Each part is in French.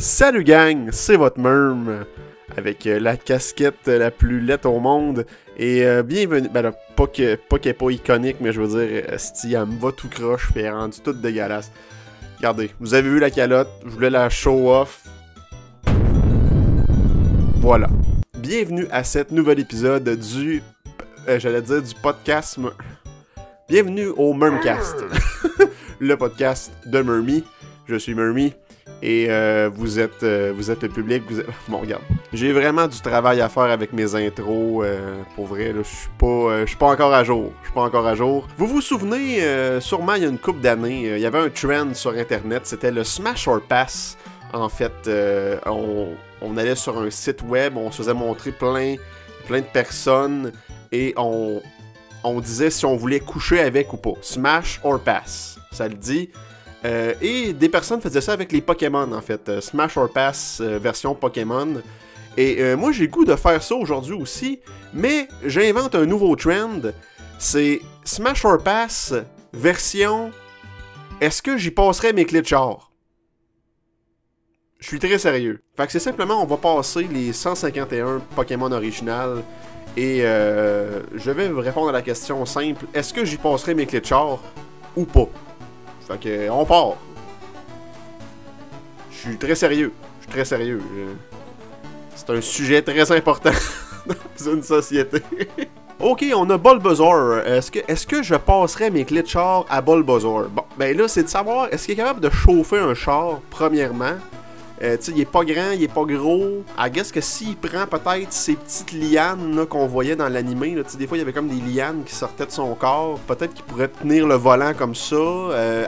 Salut gang, c'est votre Merm avec la casquette la plus laite au monde et bienvenue, ben là, pas qu'elle est pas iconique, mais je veux dire, esti, elle me va tout croche et elle est rendue toute dégueulasse. Regardez, vous avez vu la calotte, je voulais la show off. Voilà. Bienvenue à cet nouvel épisode du, j'allais dire du podcast, bienvenue au Mermcast, le podcast de Mermy. Je suis Mermy. Et vous êtes le public, Bon, regarde, j'ai vraiment du travail à faire avec mes intros, pour vrai, là, je suis pas encore à jour, Vous vous souvenez, sûrement il y a une couple d'années, il y avait un trend sur internet, c'était le Smash or Pass. En fait, on allait sur un site web, on se faisait montrer plein de personnes, et on disait si on voulait coucher avec ou pas. Smash or Pass, ça le dit. Et des personnes faisaient ça avec les Pokémon, en fait. Smash or Pass version Pokémon. Et moi, j'ai le goût de faire ça aujourd'hui aussi. Mais j'invente un nouveau trend. C'est Smash or Pass version... Est-ce que j'y passerais mes clés de char? Je suis très sérieux. Fait que c'est simplement, on va passer les 151 Pokémon originales. Et je vais vous répondre à la question simple. Est-ce que j'y passerais mes clés de char ou pas? Fait que, on part. Je suis très sérieux. C'est un sujet très important dans une société. Ok, on a Bulbasaur. Est-ce que je passerais mes clés de char à Bulbasaur? Bon, ben là, c'est de savoir, est-ce qu'il est capable de chauffer un char, premièrement? Tu sais, il est pas grand, il est pas gros. I guess que s'il prend peut-être ces petites lianes qu'on voyait dans l'animé, tu sais, des fois il y avait comme des lianes qui sortaient de son corps. Peut-être qu'il pourrait tenir le volant comme ça,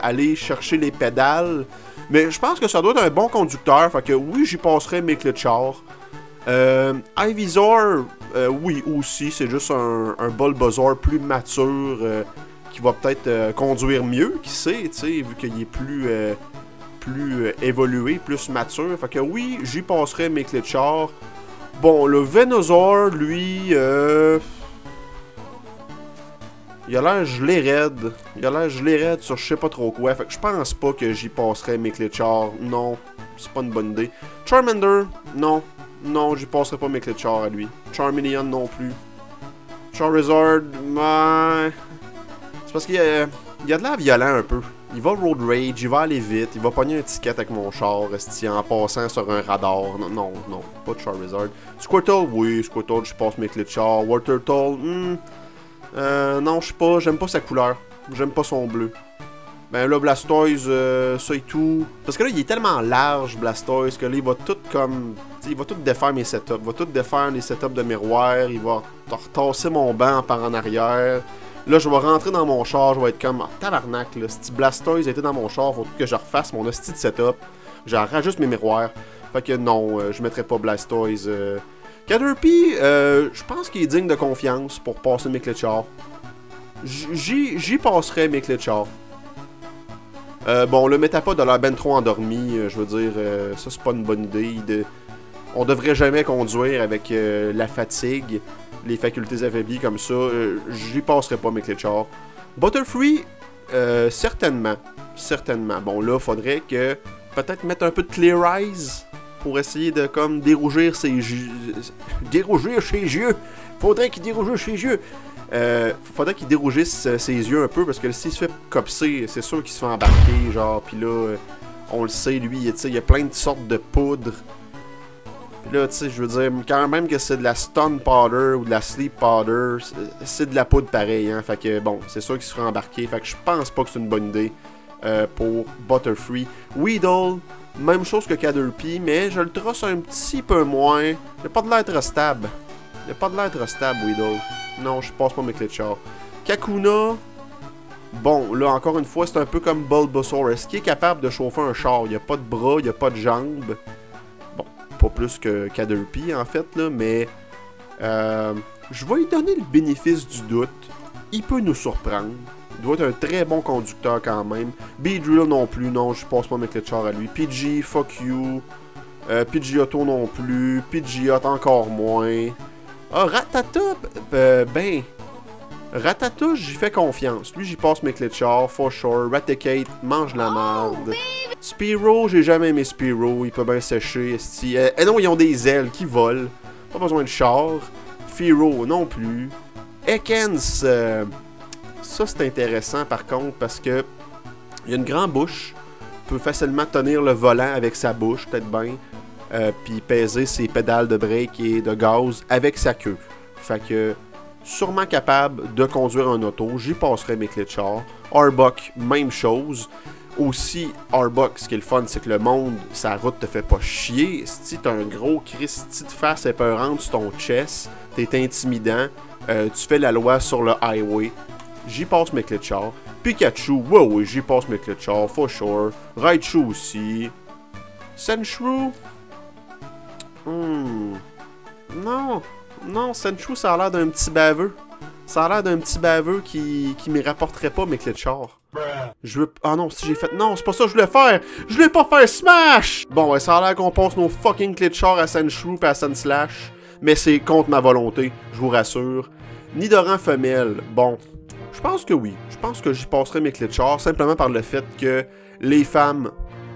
aller chercher les pédales. Mais je pense que ça doit être un bon conducteur, fait que oui, j'y passerai mes clés de char. Ivysaur, oui aussi, c'est juste un Bulbasaur plus mature qui va peut-être conduire mieux, qui sait, tu sais, vu qu'il est plus évolué, plus mature. Fait que oui, j'y passerai mes clés de char. Bon, le Venusaur, lui, il a l'air gelé raide. Sur je sais pas trop quoi. Fait que je pense pas que j'y passerai mes clés de char. Non, c'est pas une bonne idée. Charmander, non, j'y passerai pas mes clés de char à lui. Charmeleon non plus. Charizard, c'est parce qu'il y a de l'air violent un peu. Il va road rage, il va aller vite, il va pogner un ticket avec mon char en passant sur un radar. Non, pas de Charizard. Squirtle, oui, Squirtle, je passe mes clés de char. Wartortle, non, je sais pas, j'aime pas sa couleur. J'aime pas son bleu. Ben là, Blastoise, ça et tout. Parce que là, il est tellement large, Blastoise, que là, il va tout comme... il va tout défaire mes setups. Il va tout défaire les setups de miroir. Il va retasser mon banc par en arrière. Là, je vais rentrer dans mon char, je vais être comme, tabarnak, là, si Blastoise était dans mon char, faut que je refasse mon hostie de setup. J'en rajoute mes miroirs. Fait que non, je mettrai pas Blastoise. Caterpie, je pense qu'il est digne de confiance pour passer mes clés de char. J'y passerai mes clés de char. Bon, le Metapod a l'air ben trop endormi, je veux dire, ça c'est pas une bonne idée. On devrait jamais conduire avec la fatigue. Les facultés affaiblies comme ça, j'y passerai pas mes clés de char. Butterfree, certainement. Bon là, faudrait que peut-être mettre un peu de Clear Eyes pour essayer de comme dérougir ses yeux. Dérougir ses yeux. Faudrait qu'il dérougisse ses yeux. Faudrait qu'il dérougisse ses yeux un peu parce que s'il se fait copser, c'est sûr qu'il se fait embarquer, genre. Puis là, on le sait, lui, il y a plein de sortes de poudre. Là, tu sais, je veux dire, quand même que c'est de la stun powder ou de la sleep powder, c'est de la poudre pareil, hein. Fait que, bon, c'est sûr qu'il se fera embarquer. Fait que je pense pas que c'est une bonne idée pour Butterfree. Weedle, même chose que Caterpie, mais je le trosse un petit peu moins. Il a pas de l'air trop stable. Weedle. Non, je passe pas mes clés de char. Kakuna, bon, là, encore une fois, c'est un peu comme Bulbasaur. Est-ce qu'il est capable de chauffer un char? Il a pas de bras, il a pas de jambes. Pas plus que Caterpie en fait là, mais je vais lui donner le bénéfice du doute. Il peut nous surprendre. Il doit être un très bon conducteur quand même. Beedrill non plus, non, je passe pas mes clés de char à lui. Pidgey, fuck you. Pidgeotto non plus. Pidgeot encore moins. Ah, Rattata, ben... Ratata, j'y fais confiance. Lui, j'y passe mes clés de char, for sure. Raticate, mange la merde. Spearow, j'ai jamais aimé Spearow. Il peut bien sécher. Non, ils ont des ailes qui volent. Pas besoin de char. Fearow, non plus. Ekans, ça c'est intéressant par contre parce que il a une grande bouche. Il peut facilement tenir le volant avec sa bouche, peut-être bien. Puis peser ses pédales de break et de gaz avec sa queue. Fait que sûrement capable de conduire un auto, j'y passerai mes clés de char. Arbok, même chose. Aussi, Arbok, ce qui est le fun, c'est que le monde, sa route te fait pas chier. Si t'as un gros Christy de face épeurante sur ton chest, t'es intimidant, tu fais la loi sur le highway, j'y passe mes clés de char. Pikachu, ouais, j'y passe mes clés de char, for sure. Raichu aussi. Sandshrew, non, Sandshrew, ça a l'air d'un petit baveux. Ça a l'air d'un petit baveux qui me rapporterait pas mes clés de char. Je veux... Ah non, si j'ai fait... Non, c'est pas ça que je voulais faire. Je voulais pas faire Smash! Bon, ouais, ça a l'air qu'on passe nos fucking clés de char à Sandshrew et à Sandslash. Mais c'est contre ma volonté, je vous rassure. Nidoran femelle, bon... Je pense que oui. Je pense que j'y passerai mes clés de char simplement par le fait que les femmes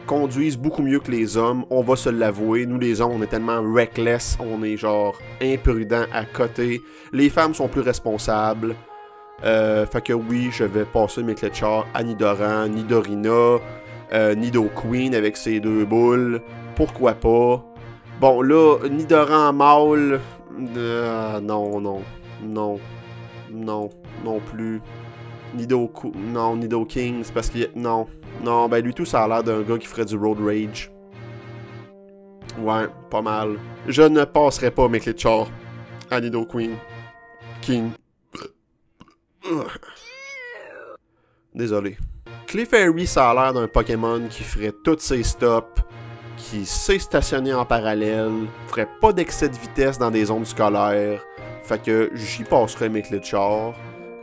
conduisent beaucoup mieux que les hommes. On va se l'avouer. Nous, les hommes, on est tellement reckless. On est genre imprudent à côté. Les femmes sont plus responsables. Fait que oui, je vais passer mes clés de char à Nidoran, Nidorina, Nidoqueen avec ses 2 boules. Pourquoi pas? Bon, là, Nidoran mâle... non plus. Nidoking, c'est parce qu'il... Non, ben lui tout, ça a l'air d'un gars qui ferait du road rage. Ouais, pas mal. Je ne passerai pas mes clés de char à Nidoqueen. King. Désolé. Clefairy, ça a l'air d'un Pokémon qui ferait tous ses stops, qui sait stationner en parallèle, ferait pas d'excès de vitesse dans des zones scolaires. Fait que j'y passerai mes clés de char.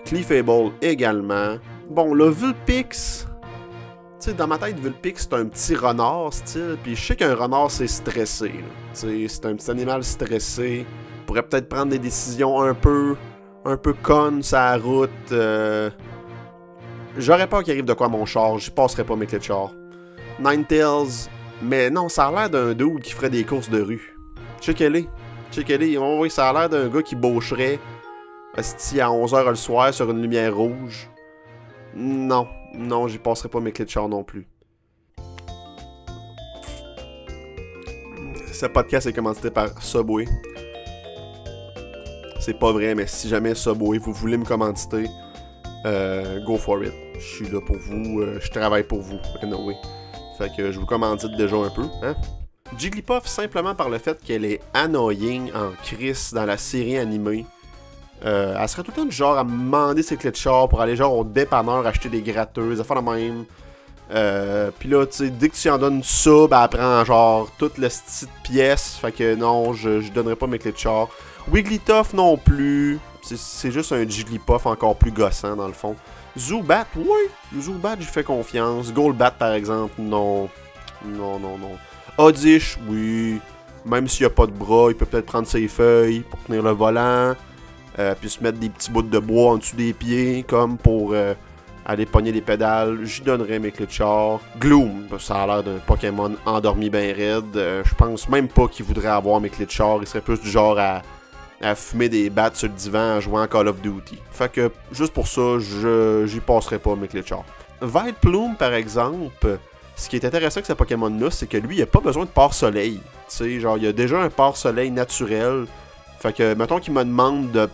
Clefable également. Bon, le Vulpix... Tu sais, dans ma tête, Vulpix, c'est un petit renard, style. Puis je sais qu'un renard, c'est stressé. Tu sais, c'est un petit animal stressé. Il pourrait peut-être prendre des décisions un peu connes sur la route. J'aurais peur qu'il arrive de quoi à mon char. J'y passerai pas mes clés de char. Ninetales... Mais non, ça a l'air d'un dude qui ferait des courses de rue. Checkez-les. Oui, ça a l'air d'un gars qui baucherait à 11h le soir sur une lumière rouge. Non, j'y passerai pas mes clés de char non plus. Ce podcast est commandité par Subway. C'est pas vrai, mais si jamais Subway, vous voulez me commanditer, go for it. Je suis là pour vous, je travaille pour vous. Anyway. Fait que je vous commandite déjà un peu, hein? Jigglypuff, simplement par le fait qu'elle est annoying en crise dans la série animée. Elle serait tout le temps du genre à me demander ses clés de char pour aller genre au dépanneur acheter des gratteuses, à faire la même. Pis là, tu sais, dès que tu en donnes ça, ben elle prend genre toute la petite pièce. Fait que non, je donnerai pas mes clés de char. Wigglytuff non plus. C'est juste un Jigglypuff encore plus gossant dans le fond. Zubat, oui. Zubat, j'y fais confiance. Golbat, par exemple, non. Non. Oddish, oui. Même s'il n'y a pas de bras, il peut peut-être prendre ses feuilles pour tenir le volant. Puis se mettre des petits bouts de bois en dessous des pieds, comme pour aller pogner les pédales. J'y donnerais mes clés de char. Gloom, ça a l'air d'un Pokémon endormi bien raide. Je pense même pas qu'il voudrait avoir mes clés de char. Il serait plus du genre à fumer des battes sur le divan en jouant à Call of Duty. Fait que, juste pour ça, j'y passerai pas mes clés de char. Vileplume, par exemple, ce qui est intéressant avec ce Pokémon-là, c'est que lui, il a pas besoin de pare-soleil. Tu sais, genre, il a déjà un pare-soleil naturel. Fait que, mettons qu'il me demande de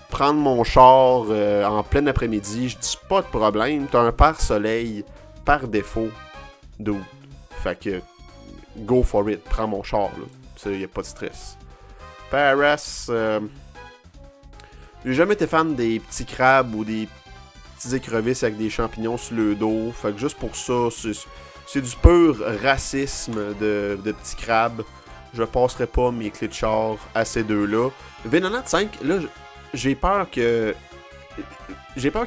prendre mon char en plein après-midi, je dis pas de problème, t'as un pare-soleil par défaut. Dude. Fait que, go for it, prends mon char, là. Tu sais, y a pas de stress. Paras, j'ai jamais été fan des petits crabes ou des petits écrevisses avec des champignons sur le dos. Fait que juste pour ça, c'est du pur racisme de petits crabes. Je passerai pas mes clés de char à ces deux-là. Venonat 5, là, j'ai peur qu'il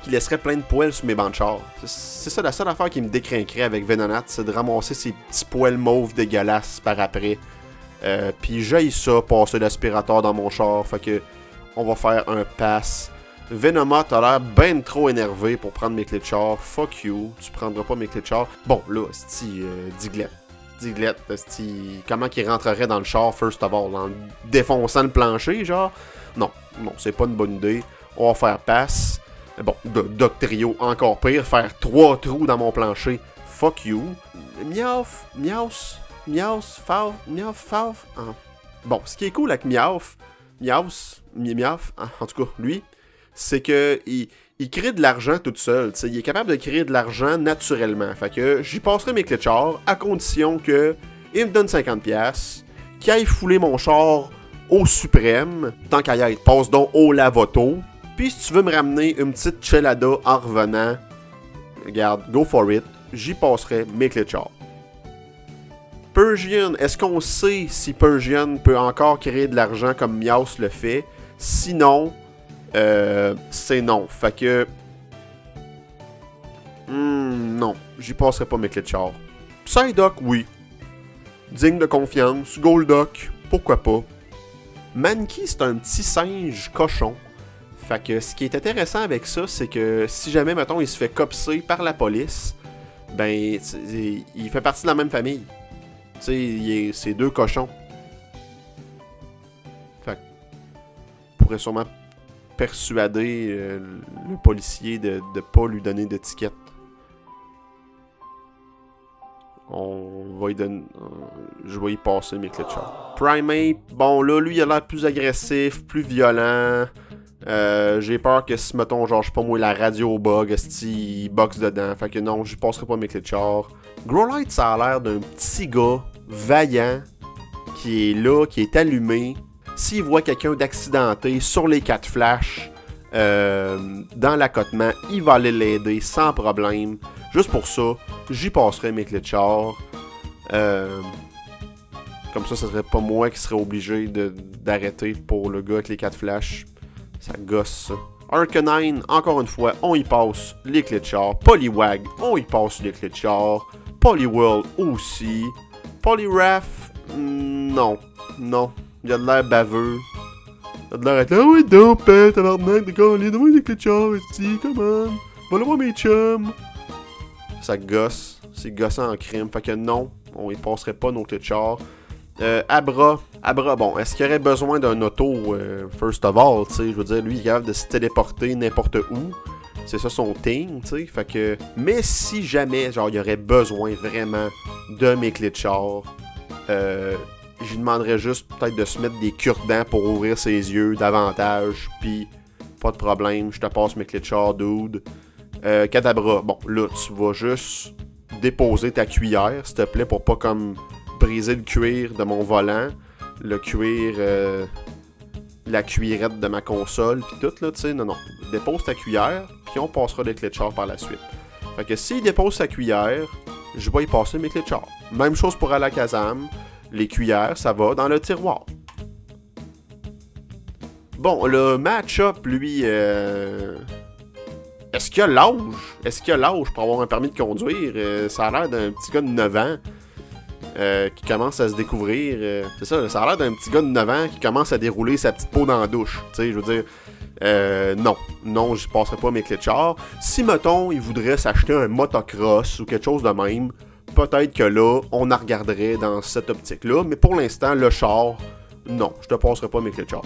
laisserait plein de poils sur mes bancs de char. C'est ça la seule affaire qui me décrinquerait avec Venonat, c'est de ramasser ces petits poils mauves dégueulasses par après. Puis j'aille ça, passer l'aspirateur dans mon char. Fait que on va faire un pass. Venomot, t'as l'air ben trop énervé pour prendre mes clés de char. Fuck you, tu prendras pas mes clés de char. Bon, là, c'ti, Diglett, c'ti, comment qu'il rentrerait dans le char, first of all, en défonçant le plancher, genre? Non, c'est pas une bonne idée. On va faire passe. Bon, Doctrio, encore pire, faire 3 trous dans mon plancher. Fuck you. Miauf, Fauf. Ah. Bon, ce qui est cool avec Miauf, en tout cas, lui, c'est que il crée de l'argent tout seul. T'sais. Il est capable de créer de l'argent naturellement. Fait que j'y passerai mes clés de char à condition que il me donne 50$, qu'il aille fouler mon char au suprême. Tant qu'à y être, passe donc au lavoto. Puis si tu veux me ramener une petite chelada en revenant, regarde, go for it. J'y passerai mes clés de char. Persian, est-ce qu'on sait si Persian peut encore créer de l'argent comme Miaus le fait? Sinon, c'est non. Fait que... non, j'y passerai pas mes clés de char. Psyduck, oui. Digne de confiance. Golduck, pourquoi pas. Mankey, c'est un petit singe cochon. Fait que ce qui est intéressant avec ça, c'est que si jamais, mettons, il se fait copser par la police, ben, il fait partie de la même famille. Tu sais, c'est 2 cochons. Fait que, pourrait sûrement persuader le policier de pas lui donner d'étiquette. On va y donner... je vais y passer mes clés de char. Primeape, bon là, lui il a l'air plus agressif, plus violent. J'ai peur que si, mettons, genre, je sais pas moi, la radio bug, il boxe dedans. Fait que non, je passerai pas mes clés de char. Growlithe, ça a l'air d'un petit gars vaillant, qui est là, qui est allumé. S'il voit quelqu'un d'accidenté sur les 4 flashs, dans l'accotement, il va aller l'aider sans problème. Juste pour ça, j'y passerai mes clés de char. Comme ça serait pas moi qui serais obligé d'arrêter pour le gars avec les 4 flashs. Ça gosse ça. Arcanine, encore une fois, on y passe les clés de char. Poliwag, on y passe les clés de char. Poliwhirl aussi. Poliwrath, non. Il a de l'air baveux. Il a de l'air être là, ah ouais, donc, tabarnak, d'accord, allez, donne-moi des clés de char, ici, come on. Voilà-moi mes chums. Ça gosse. C'est gossant en crime. Fait que non, on y passerait pas nos clés de char. Abra, bon, est-ce qu'il y aurait besoin d'un auto, first of all, tu sais, je veux dire, lui, il est capable de se téléporter n'importe où. C'est ça son thing, tu sais, fait que... Mais si jamais, genre, il y aurait besoin vraiment de mes clés de char, je lui demanderais juste peut-être de se mettre des cure-dents pour ouvrir ses yeux davantage, puis pas de problème, je te passe mes clés de char, dude. Kadabra, bon, là, tu vas juste déposer ta cuillère, s'il te plaît, pour pas comme... briser le cuir de mon volant, le cuir, la cuirette de ma console, pis tout, là, tu sais, non. Dépose ta cuillère, puis on passera les clés de char par la suite. Fait que s'il dépose sa cuillère, je vais y passer mes clés de char. Même chose pour Alakazam, les cuillères, ça va dans le tiroir. Bon, le match-up, lui, est-ce qu'il a l'âge? Est-ce qu'il a l'âge pour avoir un permis de conduire? Ça a l'air d'un petit gars de 9 ans. Qui commence à se découvrir. C'est ça, ça a l'air d'un petit gars de 9 ans qui commence à dérouler sa petite peau dans la douche. Tu sais, je veux dire, non, je passerai pas mes clés de char. Si, mettons, il voudrait s'acheter un motocross ou quelque chose de même, peut-être que là, on en regarderait dans cette optique-là. Mais pour l'instant, le char, non, je te passerai pas mes clés de char.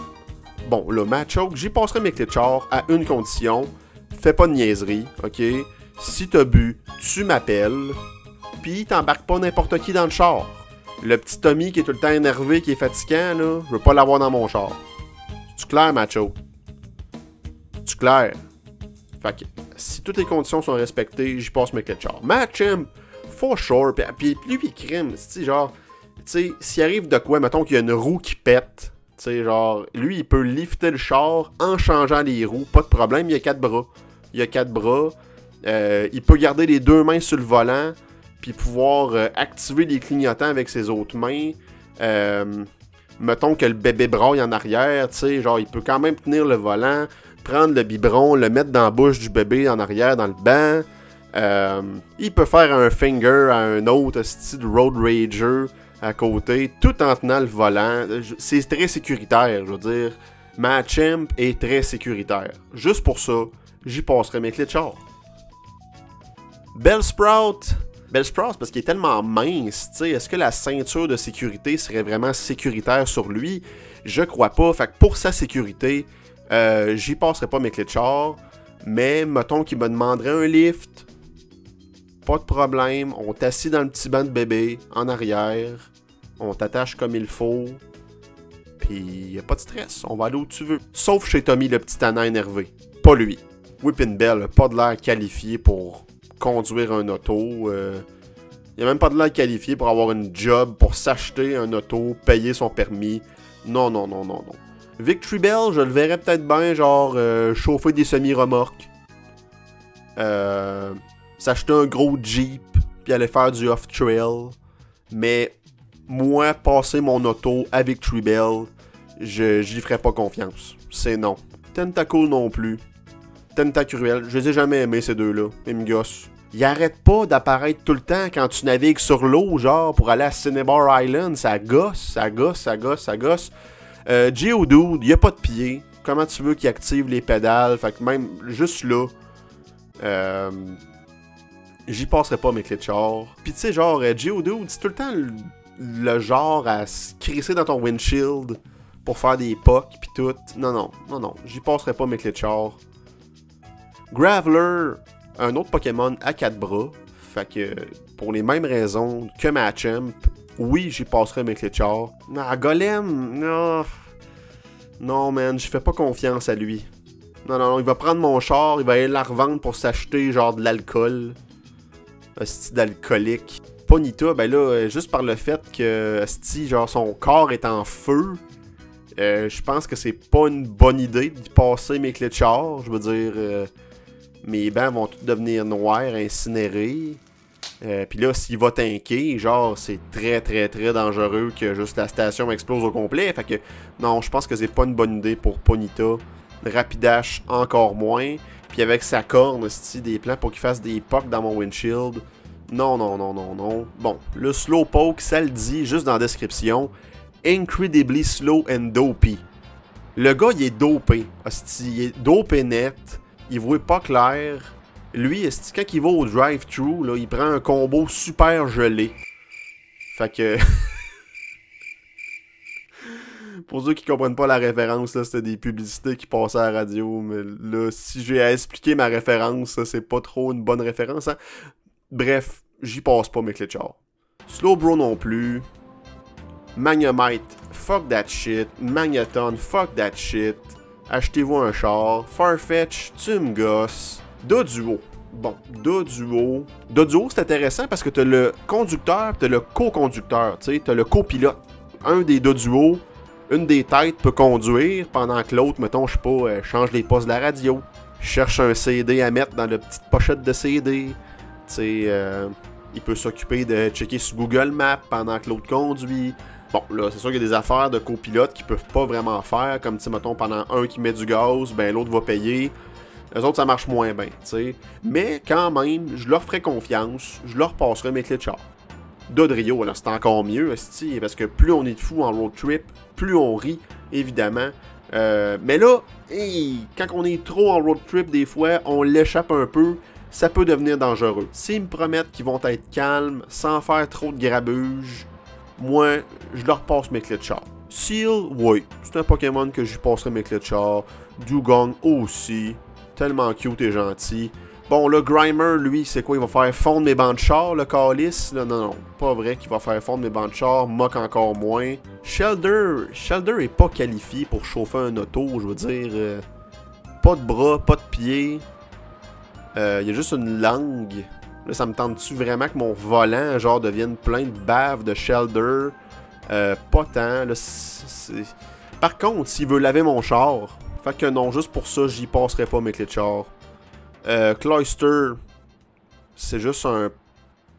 Bon, le Machoke, j'y passerai mes clés de char à une condition. Fais pas de niaiserie, ok? Si t'as bu, tu m'appelles. Pis t'embarques pas n'importe qui dans le char. Le petit Tommy qui est tout le temps énervé, qui est fatigant, là, je veux pas l'avoir dans mon char. C'est-tu clair, macho? C'est-tu clair? Fait que, si toutes les conditions sont respectées, j'y passe mes clés de char. Match'em, for sure, pis lui, il crime, tu genre, tu sais, s'il arrive de quoi, mettons qu'il y a une roue qui pète, tu sais, genre, lui, il peut lifter le char en changeant les roues, pas de problème, il y a 4 bras. Il peut garder les 2 mains sur le volant, puis pouvoir activer les clignotants avec ses autres mains. Mettons que le bébé braille en arrière, tu sais, genre, il peut quand même tenir le volant, prendre le biberon, le mettre dans la bouche du bébé en arrière, dans le banc. Il peut faire un finger à un autre style Road Rager à côté, tout en tenant le volant. C'est très sécuritaire, je veux dire. Machamp est très sécuritaire. Juste pour ça, j'y passerai mes clés de char. Bellsprout parce qu'il est tellement mince, tu sais, est-ce que la ceinture de sécurité serait vraiment sécuritaire sur lui? Je crois pas, fait que pour sa sécurité, j'y passerai pas mes clés de char, mais mettons qu'il me demanderait un lift, pas de problème, on t'assit dans le petit banc de bébé, en arrière, on t'attache comme il faut, pis y a pas de stress, on va aller où tu veux. Sauf chez Tommy le petit tannant énervé, pas lui. Whippin' Bell, pas de l'air qualifié pour conduire un auto, il a même pas de l'air qualifié pour avoir une job, pour s'acheter un auto, payer son permis. Non. Victory Bell, je le verrais peut-être bien, genre, chauffer des semi-remorques. S'acheter un gros Jeep, puis aller faire du off-trail. Mais, moi, passer mon auto à Victory Bell, j'y ferais pas confiance. C'est non. Tentacool non plus. Tentacruel, je les ai jamais aimés, ces deux-là. Ils me gossent. Ils arrêtent pas d'apparaître tout le temps quand tu navigues sur l'eau, genre, pour aller à Cinnabar Island. Ça gosse. Geodude, y a pas de pied. Comment tu veux qu'il active les pédales? Fait que même, juste là, j'y passerai pas mes clés de char. Pis tu sais, genre, Geodude, c'est tout le temps le genre à se crisser dans ton windshield pour faire des pucks pis tout. Non, j'y passerai pas mes clés de char. Graveler, un autre Pokémon à 4 bras. Fait que, pour les mêmes raisons que Machamp, oui, j'y passerai mes clés de char. Ah, Golem, non. Non, man, je fais pas confiance à lui. Non, il va prendre mon char, il va aller la revendre pour s'acheter, genre, de l'alcool. Un style d'alcoolique. Ponyta, ben là, juste par le fait que, genre, son corps est en feu, je pense que c'est pas une bonne idée d'y passer mes clés de char. Je veux dire, mes bancs vont tous devenir noirs, incinérés. Puis là, s'il va tanker, genre, c'est très dangereux que juste la station explose au complet. Fait que, non, je pense que c'est pas une bonne idée pour Ponyta. Rapidash, encore moins. Puis avec sa corne, des plans pour qu'il fasse des pocs dans mon windshield. Non. Bon, le Slowpoke, ça le dit juste dans la description. Incredibly slow and dopey. Le gars, il est dopé. Il est dopé net. Il voit pas clair. Lui, quand il va au drive-thru, là, il prend un combo super gelé. Fait que... Pour ceux qui comprennent pas la référence, là, c'était des publicités qui passaient à la radio. Mais là, si j'ai à expliquer ma référence, c'est pas trop une bonne référence. Hein? Bref, j'y passe pas mes clés de char. Slowbro non plus. Magnemite, fuck that shit. Magneton, fuck that shit. Achetez-vous un char. Farfetch, tu me gosses. Doduo. Bon, Doduo, c'est intéressant parce que t'as le conducteur et t'as le co-conducteur. Tu sais, t'as le copilote. Un des Doduo, une des têtes peut conduire pendant que l'autre, mettons, je sais pas, change les postes de la radio. Cherche un CD à mettre dans la petite pochette de CD. Tu sais, il peut s'occuper de checker sur Google Maps pendant que l'autre conduit. Bon, là, c'est sûr qu'il y a des affaires de copilote qu'ils peuvent pas vraiment faire, comme, tu sais, mettons, pendant un qui met du gaz, ben l'autre va payer. Les autres, ça marche moins bien, tu sais. Mais, quand même, je leur ferai confiance, je leur passerai mes clés de char. Dodrio, là, c'est encore mieux, esti, parce que plus on est de fou en road trip, plus on rit, évidemment. Mais là, quand on est trop en road trip, des fois, on l'échappe un peu, ça peut devenir dangereux. S'ils me promettent qu'ils vont être calmes, sans faire trop de grabuge, moi, je leur passe mes clés de char. Seal, oui, c'est un Pokémon que j'y passerai mes clés de char. Dugong aussi, tellement cute et gentil. Bon, le Grimer, lui, c'est quoi? Il va faire fondre mes bancs de char, le calice? Non, pas vrai qu'il va faire fondre mes bancs de char. Mock encore moins. Shelder est pas qualifié pour chauffer un auto, je veux dire. Pas de bras, pas de pieds. Il y a juste une langue. Là, ça me tente-tu vraiment que mon volant, genre, devienne plein de bave de Shelder? Pas tant, là, Par contre, s'il veut laver mon char, fait que non, juste pour ça, j'y passerai pas mes clés de char. Cloyster, c'est juste un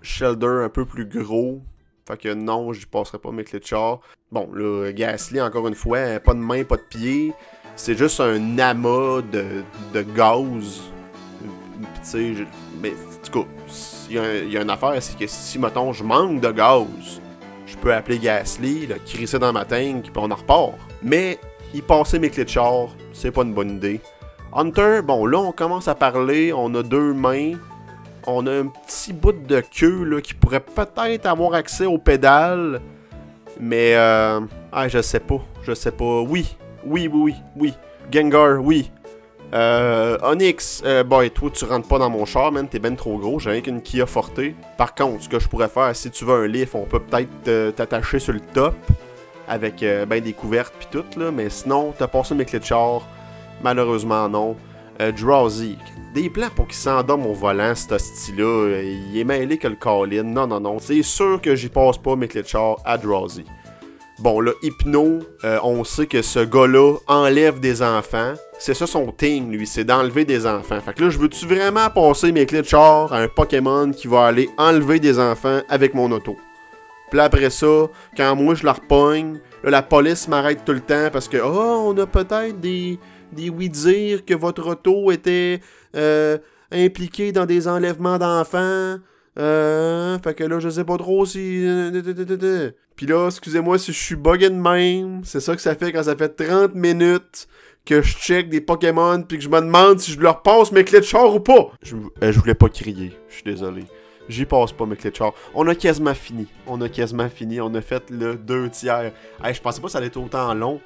Shelder un peu plus gros. Fait que non, j'y passerai pas mes clés de char. Bon, là, Gastly, encore une fois, pas de main, pas de pied. C'est juste un amas de gaz. Tu sais, mais en tout cas, il y a une affaire, c'est que si, mettons, je manque de gaz, je je peux appeler Gasly, le crisser dans ma tank, puis on en repart. Mais, y passer mes clés de char, c'est pas une bonne idée. Hunter, bon, là, on commence à parler, on a 2 mains, on a un petit bout de queue, là, qui pourrait peut-être avoir accès aux pédales, mais, je sais pas, oui, Gengar, oui. Onyx, boy, toi tu rentres pas dans mon char, man, t'es ben trop gros, j'ai rien qu'une Kia Forte. Par contre, ce que je pourrais faire, si tu veux un lift, on peut peut-être t'attacher sur le top, avec ben des couvertes pis tout, là, mais sinon, t'as passé mes clés de char, malheureusement non. Drowsy, des plans pour qu'il s'endorme au volant, cet hostie-là, il est mêlé que le call-in, non, c'est sûr que j'y passe pas mes clés de char à Drowsy. Bon, là, Hypno, on sait que ce gars-là enlève des enfants. C'est ça son thing, lui, c'est d'enlever des enfants. Fait que là, je veux-tu vraiment passer mes clés de char à un Pokémon qui va aller enlever des enfants avec mon auto? Puis là, après ça, quand moi, je la repogne, là, la police m'arrête tout le temps parce que, on a peut-être des oui-dire que votre auto était impliquée dans des enlèvements d'enfants. Fait que là, je sais pas trop si... Puis là, excusez-moi si je suis buggé de même. C'est ça que ça fait quand ça fait 30 minutes que je check des Pokémon puis que je me demande si je leur passe mes clés de char ou pas. Je voulais pas crier, je suis désolé. J'y passe pas mes clés de char. On a quasiment fini. On a fait le 2 tiers. Hey, je pensais pas que ça allait être autant long.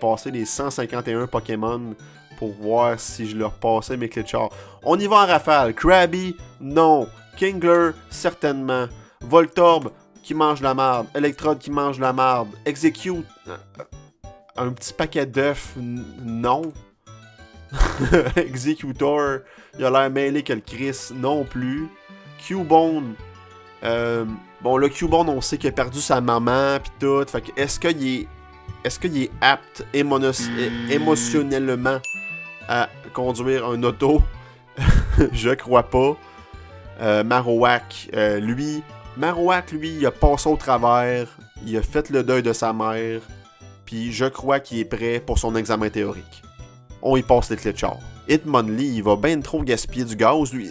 Passer les 151 Pokémon pour voir si je leur passais mes clés de char. On y va en rafale. Krabby, non. Kingler, certainement. Voltorb, qui mange la marde. Electrode, qui mange la marde. Execute, un petit paquet d'œufs, non. Executor, il a l'air mêlé que le Chris, non plus. Cubone, bon, le Cubone, on sait qu'il a perdu sa maman, pis tout. Fait que, est-ce qu'il est apte émotionnellement à conduire un auto? Je crois pas. Marowak, lui, il a passé au travers, il a fait le deuil de sa mère, puis je crois qu'il est prêt pour son examen théorique. On y passe les clés de char. Hitmonlee, il va ben trop gaspiller du gaz, lui.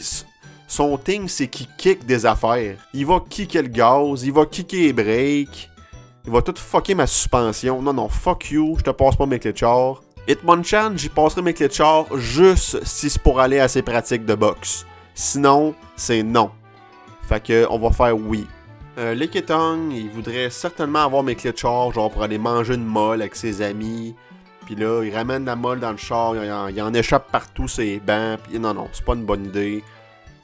Son thing, c'est qu'il kick des affaires. Il va kicker le gaz, il va kicker les breaks, il va tout fucker ma suspension. Non, fuck you, je te passe pas mes clés de char. Hitmonchan, j'y passerai mes clés de char juste si c'est pour aller à ses pratiques de boxe. Sinon, c'est non. Fait que, on va faire oui. Lickitung, il voudrait certainement avoir mes clés de char, genre pour aller manger une molle avec ses amis. Puis là, il ramène la molle dans le char, il en échappe partout ses bancs. Puis non, c'est pas une bonne idée.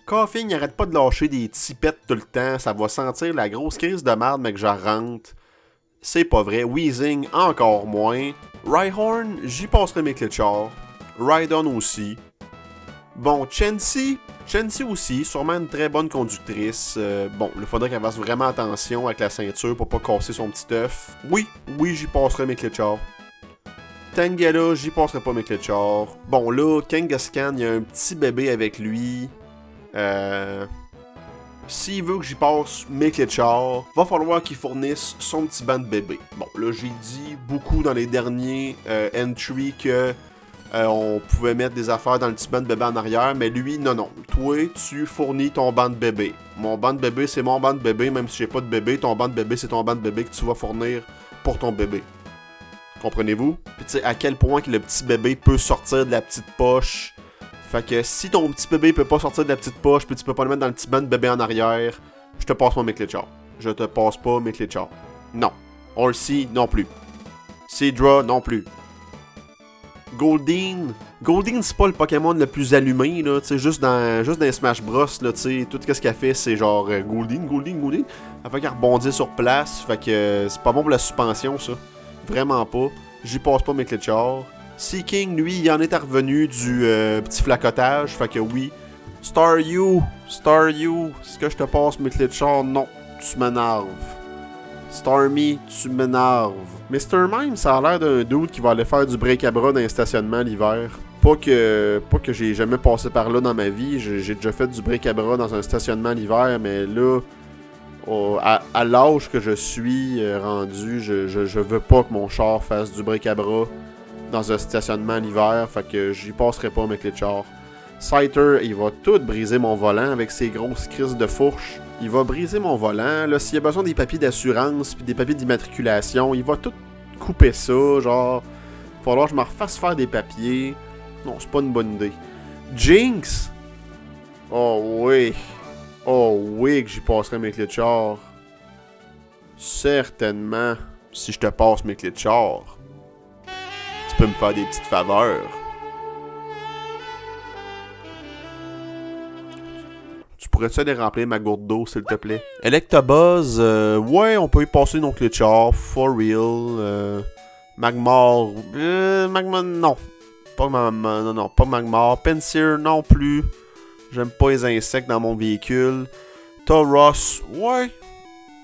Coughing, il arrête pas de lâcher des tipettes tout le temps. Ça va sentir la grosse crise de merde, mais que j'en rentre. C'est pas vrai. Wheezing, encore moins. Rhyhorn, j'y passerai mes clés de char. Rhydon aussi. Bon, Chansey aussi, sûrement une très bonne conductrice. Bon, il faudrait qu'elle fasse vraiment attention avec la ceinture pour pas casser son petit œuf. Oui, j'y passerai mes clés de char. Tangela, j'y passerai pas mes clés de char. Bon, là, Kangaskhan, il y a un petit bébé avec lui. S'il veut que j'y passe mes clés de char, va falloir qu'il fournisse son petit banc de bébé. Bon, là, j'ai dit beaucoup dans les derniers entries que on pouvait mettre des affaires dans le petit banc de bébé en arrière, mais lui, non. Toi, tu fournis ton banc de bébé. Mon banc de bébé, c'est mon banc de bébé, même si j'ai pas de bébé. Ton banc de bébé, c'est ton banc de bébé que tu vas fournir pour ton bébé. Comprenez-vous? Puis tu sais, à quel point que le petit bébé peut sortir de la petite poche. Fait que si ton petit bébé peut pas sortir de la petite poche, puis tu peux pas le mettre dans le petit banc de bébé en arrière, je te passe pas mes clés de char. Je te passe pas mes clés de char. Non. Horsey, non plus. Seadra, non plus. Goldeen, c'est pas le Pokémon le plus allumé, là, tu sais, juste dans Smash Bros, là, tu sais, tout ce qu'elle fait, c'est genre Goldeen. Elle fait qu'elle rebondit sur place, fait que c'est pas bon pour la suspension, ça. Vraiment pas. J'y passe pas mes clés de char. Seaking, lui, il en est revenu du petit flacotage, fait que oui. Staryu, est-ce que je te passe mes clés de char? Non, tu m'énerves. Starmie, tu m'énerves. Mr. Mime, ça a l'air d'un dude qui va aller faire du break-à-bras dans un stationnement l'hiver. Pas que j'ai jamais passé par là dans ma vie. J'ai déjà fait du break-à-bras dans un stationnement l'hiver, mais là, à l'âge que je suis rendu, je veux pas que mon char fasse du break-à-bras dans un stationnement l'hiver. Fait que j'y passerai pas mes clés de char. Scyther, il va tout briser mon volant avec ses grosses crises de fourche. Il va briser mon volant. Là, s'il y a besoin des papiers d'assurance puis des papiers d'immatriculation, il va tout couper ça. Genre, il va falloir que je me refasse faire des papiers. Non, c'est pas une bonne idée. Jinx! Oh oui. Oh oui que j'y passerai mes clés de char. Certainement. Si je te passe mes clés de char, tu peux me faire des petites faveurs. Tu pourrais-tu aller remplir ma gourde d'eau, s'il te plaît? Electabuzz, ouais, on peut y passer nos clés de char, for real. Magmar, Magmar, non. Pas non, pas Magmar. Pinsir, non plus. J'aime pas les insectes dans mon véhicule. Tauros, ouais.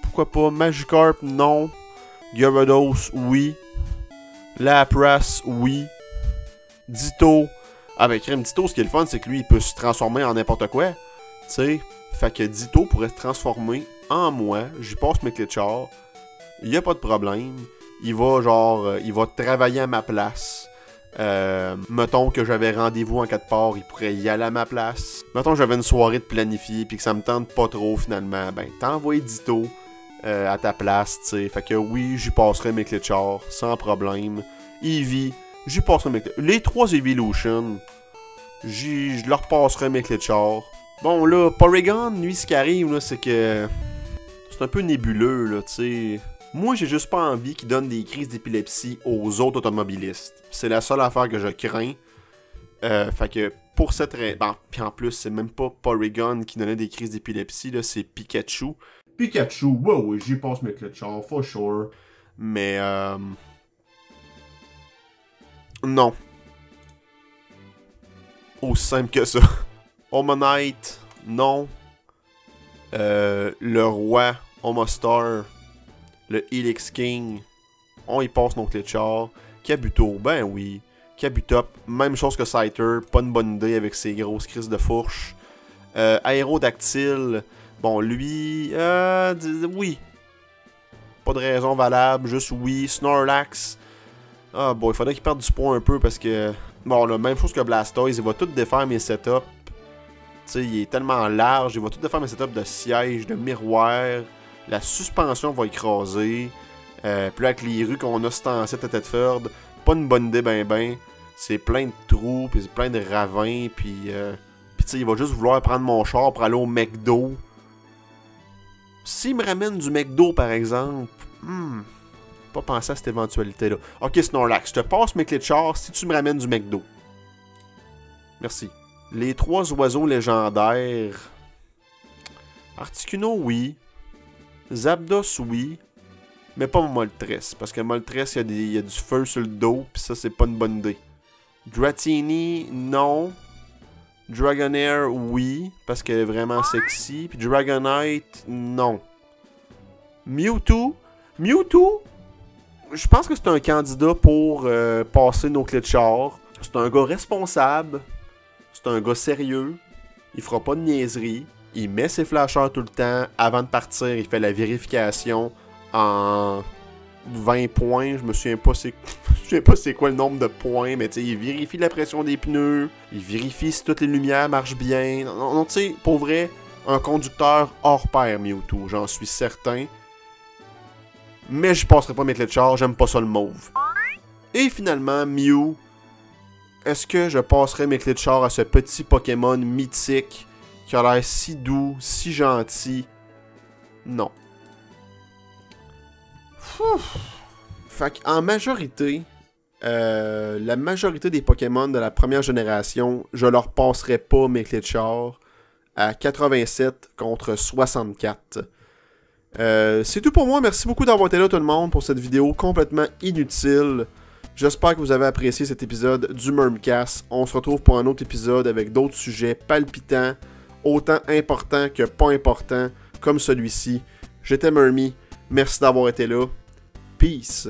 Pourquoi pas? Magikarp, non. Gyarados, oui. Lapras, oui. Ditto. Ah ben, crème Ditto, ce qui est le fun, c'est que lui, il peut se transformer en n'importe quoi. Tu sais. Fait que Ditto pourrait se transformer en moi. J'y passe mes clés de char. Y a pas de problème. Il va, genre, il va travailler à ma place. Mettons que j'avais rendez-vous en quelque part, il pourrait y aller à ma place. Mettons que j'avais une soirée de planifier puis que ça me tente pas trop finalement, ben t'envoies Ditto à ta place, tu sais. Fait que oui, j'y passerai mes clés de char, sans problème. Eevee, j'y passerai mes clés. Les 3 Evolution, je leur passerai mes clés de char. Bon là, Porygon, lui ce qui arrive là, c'est que c'est un peu nébuleux là, tu sais. Moi, j'ai juste pas envie qu'ils donnent des crises d'épilepsie aux autres automobilistes. C'est la seule affaire que je crains. Fait que pour cette raison... Bon, puis en plus, c'est même pas Porygon qui donnait des crises d'épilepsie, là, c'est Pikachu. Pikachu, ouais, j'y passe mes clés de char, for sure. Mais, non. Aussi simple que ça. Omanite, non. Le roi, Omastar... Le Helix King, on y passe nos clés de char. Kabuto, ben oui. Kabutop, même chose que Scyther, pas une bonne idée avec ses grosses crises de fourche. Aérodactyle, bon lui, oui. Pas de raison valable, juste oui. Snorlax, ah bon, il faudrait qu'il perde du poids un peu parce que, bon là, même chose que Blastoise, il va tout défaire mes setups. Tu sais, il est tellement large, il va tout défaire mes setups de siège, de miroir. La suspension va écraser. Puis là, avec les rues qu'on a stancées à Tedford, pas une bonne idée ben. C'est plein de trous, puis c'est plein de ravins, puis tu sais, il va juste vouloir prendre mon char pour aller au McDo. S'il me ramène du McDo, par exemple, pas penser à cette éventualité-là. Ok, Snorlax, je te passe mes clés de char si tu me ramènes du McDo. Merci. Les 3 oiseaux légendaires. Articuno, oui. Zapdos, oui. Mais pas Moltres. Parce que Moltres, il y a du feu sur le dos. Puis ça, c'est pas une bonne idée. Dratini, non. Dragonair, oui. Parce qu'elle est vraiment sexy. Puis Dragonite, non. Mewtwo. Mewtwo, je pense que c'est un candidat pour passer nos clés de char. C'est un gars responsable. C'est un gars sérieux. Il fera pas de niaiserie. Il met ses flashers tout le temps. Avant de partir, il fait la vérification en 20 points. Je me souviens pas c'est quoi le nombre de points, mais tu sais, il vérifie la pression des pneus. Il vérifie si toutes les lumières marchent bien. Non, tu sais, pour vrai, un conducteur hors pair, Mewtwo, j'en suis certain. Mais je passerai pas mes clés de char, j'aime pas ça le mauve. Et finalement, Mew. Est-ce que je passerai mes clés de char à ce petit Pokémon mythique qui a l'air si doux, si gentil? Non. Fait qu'en majorité, la majorité des Pokémon de la première génération, je leur passerai pas mes clés de char à 87 contre 64. C'est tout pour moi. Merci beaucoup d'avoir été là tout le monde pour cette vidéo complètement inutile. J'espère que vous avez apprécié cet épisode du Murmcast. On se retrouve pour un autre épisode avec d'autres sujets palpitants, autant importants que pas importants, comme celui-ci. J'étais Murmy. Merci d'avoir été là. Peace.